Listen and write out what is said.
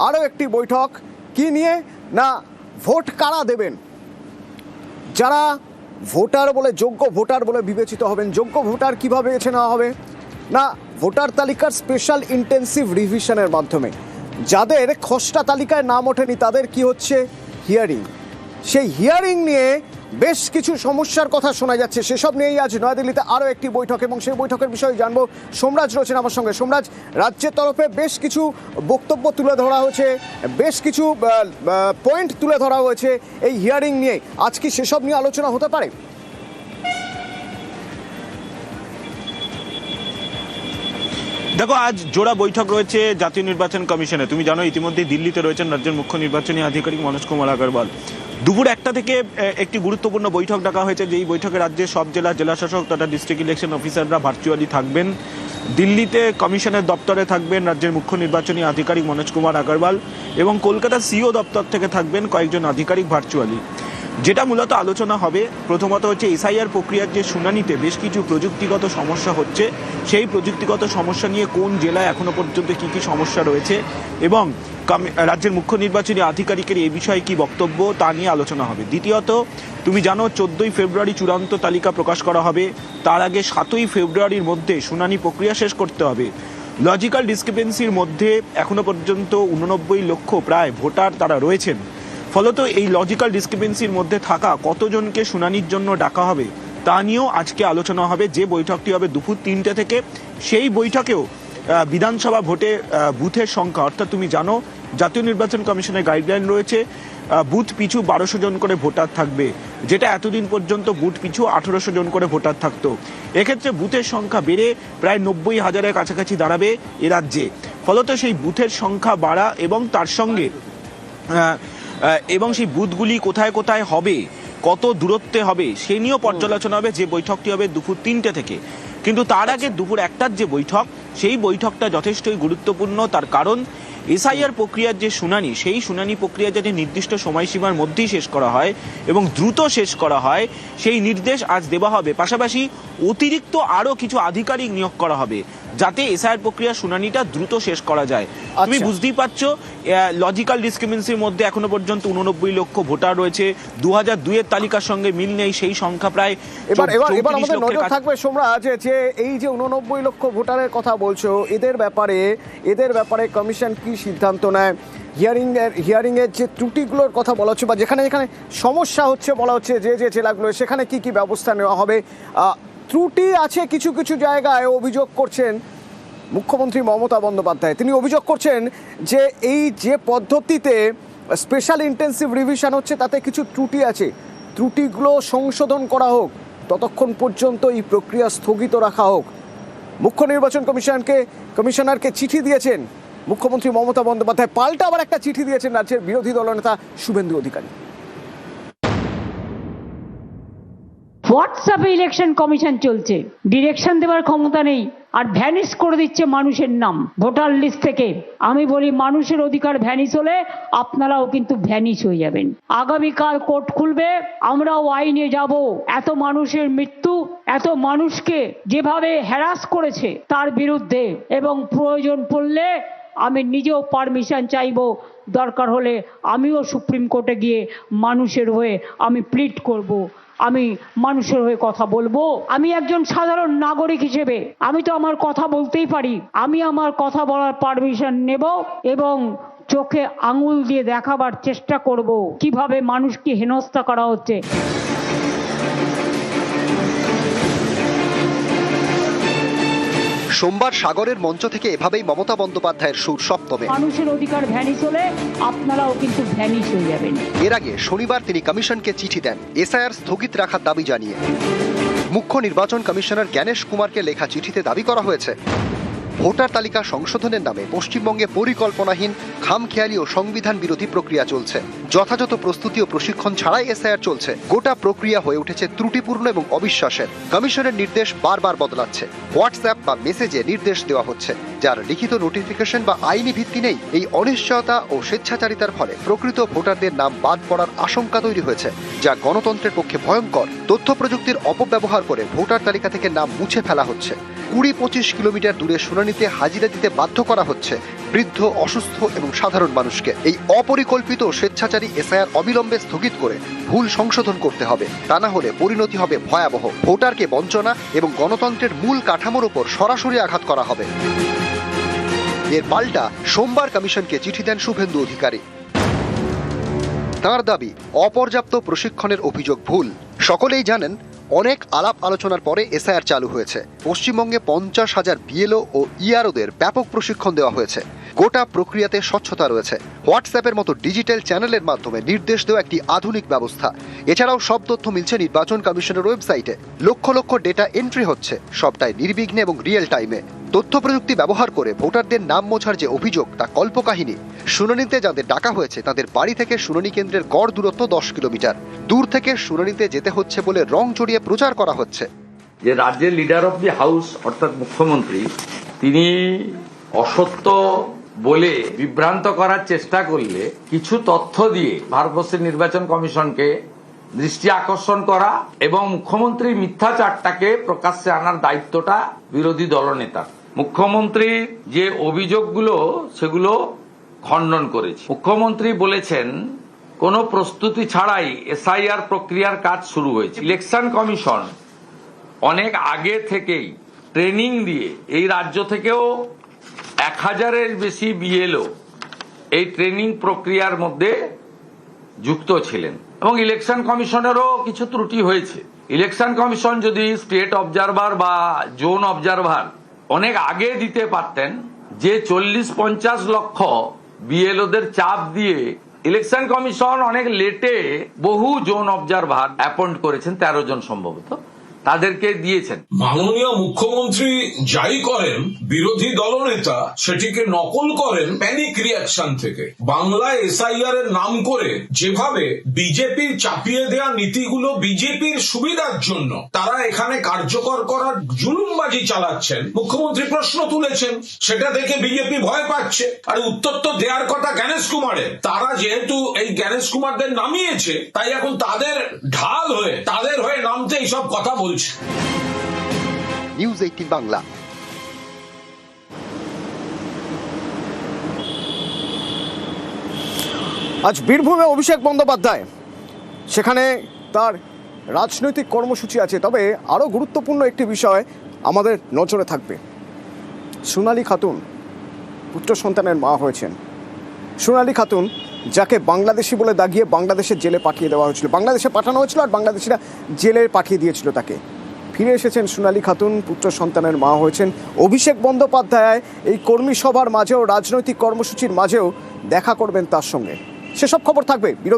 আরও একটি বৈঠক। কি নিয়ে? না ভোট কারা দেবেন, যারা ভোটার বলে যোগ্য ভোটার বলে বিবেচিত হবেন। যোগ্য ভোটার কিভাবে বেছে নেওয়া হবে? না ভোটার তালিকার স্পেশাল ইন্টেন্সিভ রিভিশনের মাধ্যমে। যাদের খসড়া তালিকায় নাম ওঠেনি তাদের কি হচ্ছে? হিয়ারিং। সেই হিয়ারিং নিয়ে বেশ কিছু সমস্যার কথা শোনা যাচ্ছে। সেসব নিয়েই আজ নয়াদিল্লিতে আরও একটি বৈঠক, এবং সেই বৈঠকের বিষয়ে জানবো। সোমরাজ রয়েছেন আমার সঙ্গে। সোমরাজ, রাজ্যের তরফে বেশ কিছু বক্তব্য তুলে ধরা হয়েছে, বেশ কিছু পয়েন্ট তুলে ধরা হয়েছে এই হিয়ারিং নিয়ে। আজ কি সেসব নিয়ে আলোচনা হতে পারে? দেখো, আজ জোড়া বৈঠক রয়েছে জাতীয় নির্বাচন কমিশনে। তুমি জানো ইতিমধ্যে দিল্লিতে রয়েছেন রাজ্যের মুখ্য নির্বাচনী আধিকারিক মনোজ কুমার আগরওয়াল। দুপুর 1টা থেকে একটি গুরুত্বপূর্ণ বৈঠক ডাকা হয়েছে, যেই বৈঠকে রাজ্যের সব জেলাশাসক তথা ডিস্ট্রিক্ট ইলেকশন অফিসাররা ভার্চুয়ালি থাকবেন। দিল্লিতে কমিশনের দপ্তরে থাকবেন রাজ্যের মুখ্য নির্বাচনী আধিকারিক মনোজ কুমার আগরওয়াল, এবং কলকাতা সিও দপ্তর থেকে থাকবেন কয়েকজন আধিকারিক ভার্চুয়ালি। যেটা মূলত আলোচনা হবে, প্রথমত হচ্ছে এসআইআর প্রক্রিয়ার যে শুনানিতে বেশ কিছু প্রযুক্তিগত সমস্যা হচ্ছে, সেই প্রযুক্তিগত সমস্যা নিয়ে কোন জেলায় এখনো পর্যন্ত কি কি সমস্যা রয়েছে, এবং রাজ্যের মুখ্য নির্বাচনী আধিকারিকের এই বিষয়ে কি বক্তব্য তা নিয়ে আলোচনা হবে। দ্বিতীয়ত, তুমি জানো 14ই ফেব্রুয়ারি চূড়ান্ত তালিকা প্রকাশ করা হবে। তার আগে 7ই ফেব্রুয়ারির মধ্যে শুনানি প্রক্রিয়া শেষ করতে হবে। লজিক্যাল ডিসক্রিপেন্সির মধ্যে এখনো পর্যন্ত 89 লক্ষ প্রায় ভোটার তারা রয়েছেন। ফলত এই লজিক্যাল ডিসক্রিপেন্সির মধ্যে থাকা কতজনকে শুনানির জন্য ডাকা হবে তা নিয়েও আজকে আলোচনা হবে। যে বৈঠকটি হবে দুপুর 3টে থেকে, সেই বৈঠকেও বিধানসভা ভোটে বুথের সংখ্যা, অর্থাৎ তুমি জানো জাতীয় নির্বাচন কমিশনের গাইডলাইন রয়েছে বুথ পিছু 1200 জন করে ভোটার থাকবে, যেটা এতদিন পর্যন্ত বুথ পিছু 1800 জন করে ভোটার থাকতো। এক্ষেত্রে বুথের সংখ্যা বেড়ে প্রায় 90,000-এর কাছাকাছি দাঁড়াবে এ রাজ্যে। ফলত সেই বুথের সংখ্যা বাড়া এবং তার সঙ্গে সেই বুথগুলি কোথায় কোথায় হবে, কত দূরত্বে হবে, সে নিয়েও পর্যালোচনা হবে। যে বৈঠকটি হবে দুপুর 3টে থেকে। কিন্তু তার আগে দুপুর 1টার যে বৈঠক, সেই বৈঠকটা যথেষ্টই গুরুত্বপূর্ণ। তার কারণ এসআইআর প্রক্রিয়ার যে শুনানি, সেই শুনানি প্রক্রিয়া যাতে নির্দিষ্ট সময়সীমার মধ্যেই শেষ করা হয় এবং দ্রুত শেষ করা হয়, সেই নির্দেশ আজ দেওয়া হবে। পাশাপাশি অতিরিক্ত আরও কিছু আধিকারিক নিয়োগ করা হবে, যাতে এসআইআর প্রক্রিয়া শুনানিটা দ্রুত শেষ করা যায়। তুমি বুঝতেই পারছো, লজিক্যাল ডিসক্রিপেন্সির মধ্যে এখনো পর্যন্ত 89 লক্ষ ভোটার রয়েছে। 2002-এর তালিকার সঙ্গে মিল নেই, সেই সংখ্যা প্রায়। এবার আমাদের নজর থাকবে সোমরাজ, যে এই যে 89 লক্ষ ভোটারের কথা বলছো, এদের ব্যাপারে কমিশন কি সিদ্ধান্ত নেয়? হিয়ারিং এর যে ত্রুটিগুলোর কথা বলা হচ্ছে, বা যেখানে যেখানে সমস্যা হচ্ছে বলা হচ্ছে, যে জেলাগুলো, সেখানে কি কি ব্যবস্থা নেওয়া হবে? ত্রুটি আছে কিছু কিছু জায়গায়, অভিযোগ করছেন মুখ্যমন্ত্রী মমতা বন্দ্যোপাধ্যায়। তিনি অভিযোগ করছেন যে এই যে পদ্ধতিতে স্পেশাল ইন্টেন্সিভ রিভিশন হচ্ছে তাতে কিছু ত্রুটি আছে, ত্রুটিগুলো সংশোধন করা হোক, ততক্ষণ পর্যন্ত এই প্রক্রিয়া স্থগিত রাখা হোক। মুখ্য নির্বাচন কমিশনারকে চিঠি দিয়েছেন মুখ্যমন্ত্রী মমতা বন্দ্যোপাধ্যায়। পাল্টা আবার একটা চিঠি দিয়েছেন রাজ্যের বিরোধী দলনেতা শুভেন্দু অধিকারী। হোয়াটসঅ্যাপে ইলেকশন কমিশন চলছে, ডিরেকশন দেওয়ার ক্ষমতা নেই, আর ভ্যানিশ করে দিচ্ছে মানুষের নাম ভোটার লিস্ট থেকে। আমি বলি, মানুষের অধিকার ভ্যানিশ হলে আপনারাও কিন্তু ভ্যানিশ হয়ে যাবেন। আগামীকাল কোর্ট খুলবে, আমরাও আইনে যাব। এত মানুষের মৃত্যু, এত মানুষকে যেভাবে হ্যারাস করেছে তার বিরুদ্ধে, এবং প্রয়োজন পড়লে আমি নিজেও পারমিশন চাইবো। দরকার হলে আমিও সুপ্রিম কোর্টে গিয়ে মানুষের হয়ে আমি প্লিড করব, আমি মানুষের হয়ে কথা বলবো। আমি একজন সাধারণ নাগরিক হিসেবে আমি তো আমার কথা বলতেই পারি। আমি আমার কথা বলার পারমিশন নেব এবং চোখে আঙুল দিয়ে দেখাবার চেষ্টা করব কিভাবে মানুষকে হেনস্থা করা হচ্ছে। সোমবার সাগরের মঞ্চ থেকে এভাবেই মমতা বন্দ্যোপাধ্যায়ের সুর সপ্তমে। মানুষের অধিকার ভ্যানিশ হলে আপনারাও কিন্তু ভ্যানিশ হয়ে যাবেন। এর আগে শনিবার তিনি কমিশনকে চিঠি দেন এসআইআর স্থগিত রাখার দাবি জানিয়ে। মুখ্য নির্বাচন কমিশনার জ্ঞানেশ কুমারকে লেখা চিঠিতে দাবি করা হয়েছে, ভোটার তালিকা সংশোধনের নামে পশ্চিমবঙ্গে পরিকল্পনাহীন, খামখেয়ালি ও সংবিধান বিরোধী প্রক্রিয়া চলছে। যথাযথ প্রস্তুতি ও প্রশিক্ষণ ছাড়াই এসআইআর চলছে। গোটা প্রক্রিয়া হয়ে উঠেছে ত্রুটিপূর্ণ এবং অবিশ্বাসের। কমিশনের নির্দেশ বারবার বদলাচ্ছে। হোয়াটসঅ্যাপ বা মেসেজে নির্দেশ দেওয়া হচ্ছে, যার লিখিত নোটিফিকেশন বা আইনি ভিত্তি নেই। এই অনিশ্চয়তা ও স্বেচ্ছাচারিতার ফলে প্রকৃত ভোটারদের নাম বাদ পড়ার আশঙ্কা তৈরি হয়েছে, যা গণতন্ত্রের পক্ষে ভয়ঙ্কর। তথ্য প্রযুক্তির অপব্যবহার করে ভোটার তালিকা থেকে নাম মুছে ফেলা হচ্ছে। 20-25 কিলোমিটার দূরে শুনানিতে হাজিরা দিতে বাধ্য করা হচ্ছে। বৃদ্ধ, অসুস্থ এবং সাধারণ মানুষকে। এই অপরিকল্পিত স্বেচ্ছাচারী এসআইআর অবিলম্বে স্থগিত করে ভুল সংশোধন করতে হবে, তা না হলে পরিণতি হবে ভয়াবহ। ভোটারকে বঞ্চনা এবং গণতন্ত্রের মূল কাঠামোর উপর সরাসরি আঘাত করা হবে। এর পাল্টা সোমবার কমিশনকে চিঠি দেন শুভেন্দু অধিকারী। তাঁর দাবি, অপর্যাপ্ত প্রশিক্ষণের অভিযোগ ভুল। সকলেই জানেন, অনেক আলাপ আলোচনার পরে এসআইআর চালু হয়েছে। পশ্চিমবঙ্গে 50,000 বিএলও ও ইআরওদের ব্যাপক প্রশিক্ষণ দেওয়া হয়েছে। গোটা প্রক্রিয়াতে স্বচ্ছতা রয়েছে। হোয়াটসঅ্যাপের মতো ডিজিটাল চ্যানেলের মাধ্যমে নির্দেশ দেওয়া একটি আধুনিক ব্যবস্থা। এছাড়াও সব তথ্য মিলছে নির্বাচন কমিশনের ওয়েবসাইটে। লক্ষ লক্ষ ডেটা এন্ট্রি হচ্ছে, সবটাই নির্বিঘ্নে এবং রিয়েল টাইমে। তথ্য প্রযুক্তি ব্যবহার করে ভোটারদের নাম মোছার যে অভিযোগ, তা কল্পকাহিনী। শুনানিতে যাদের ডাকা হয়েছে তাদের বাড়ি থেকে শুনানি কেন্দ্রের গড় দূরত্ব 10 কিলোমিটার। দূর থেকে শুনানিতে যেতে হচ্ছে বলে রং চড়িয়ে প্রচার করা হচ্ছে। যে রাজ্যের লিডার অফ দি হাউস অর্থাৎ মুখ্যমন্ত্রী, তিনি অসত্য বলে বিভ্রান্ত করার চেষ্টা করলে কিছু তথ্য দিয়ে ভারতবর্ষের নির্বাচন কমিশনকে দৃষ্টি আকর্ষণ করা এবং মুখ্যমন্ত্রীর মিথ্যাচারটাকে প্রকাশ্যে আনার দায়িত্বটা বিরোধী দলনেতার। মুখ্যমন্ত্রীর যে অভিযোগগুলো সেগুলো খণ্ডন করেছে। মুখ্যমন্ত্রী বলেছেন কোনো প্রস্তুতি ছাড়াই এসআইআর প্রক্রিয়ার কাজ শুরু হয়েছে। ইলেকশন কমিশন অনেক আগে থেকেই ট্রেনিং দিয়ে এই রাজ্য থেকেও 1000-এর বেশি বিএলও এই ট্রেনিং প্রক্রিয়ার মধ্যে যুক্ত ছিলেন এবং ইলেকশন কমিশনেরও কিছু ত্রুটি হয়েছে। ইলেকশন কমিশন যদি স্টেট অবজারভার বা জোন অবজারভার অনেক আগে দিতে পারতেন, যে 40-50 লক্ষ বিএলওদের চাপ দিয়ে ইলেকশন কমিশন অনেক লেটে বহু জোন অবজারভার অ্যাপয়েন্ট করেছেন, 13 জন সম্ভবত, তাদেরকে দিয়েছেন। মাননীয় মুখ্যমন্ত্রী যাই করেন, বিরোধী দলনেতা সেটিকে নকল করেন প্যানিক রিয়াকশন থেকে। বাংলায় এসআইআর এর নাম করে যেভাবে বিজেপির চাপিয়ে দেওয়া নীতিগুলো বিজেপির সুবিধার জন্য তারা এখানে কার্যকর করার জুলুমবাজি চালাচ্ছেন, মুখ্যমন্ত্রী প্রশ্ন তুলেছেন, সেটা দেখে বিজেপি ভয় পাচ্ছে। আর উত্তর তো দেওয়ার কথা জ্ঞানেশ কুমারের। তারা যেহেতু এই জ্ঞানেশ কুমারদের নামিয়েছে, তাই এখন তাদের ঢাল হয়ে তাদের হয়ে নামতে এইসব কথা বলছে। নিউজ 18 বাংলা। আজ বীরভূমে অভিষেক বন্দ্যোপাধ্যায়, সেখানে তার রাজনৈতিক কর্মসূচি আছে। তবে আরও গুরুত্বপূর্ণ একটি বিষয় আমাদের নজরে থাকবে। সোনালী খাতুন পুত্র সন্তানের মা হয়েছেন। সোনালী খাতুন, যাকে বাংলাদেশি বলে দাগিয়ে বাংলাদেশের জেলে পাঠিয়ে দেওয়া হয়েছিল, বাংলাদেশে পাঠানো হয়েছিল আর বাংলাদেশিরা জেলে পাঠিয়ে দিয়েছিল তাকে। ফিরে এসেছেন সোনালী খাতুন, পুত্র সন্তানের মা হয়েছেন। অভিষেক বন্দ্যোপাধ্যায় এই কর্মী সভার মাঝেও, রাজনৈতিক কর্মসূচির মাঝেও দেখা করবেন তার সঙ্গে। সেসব খবর থাকবে।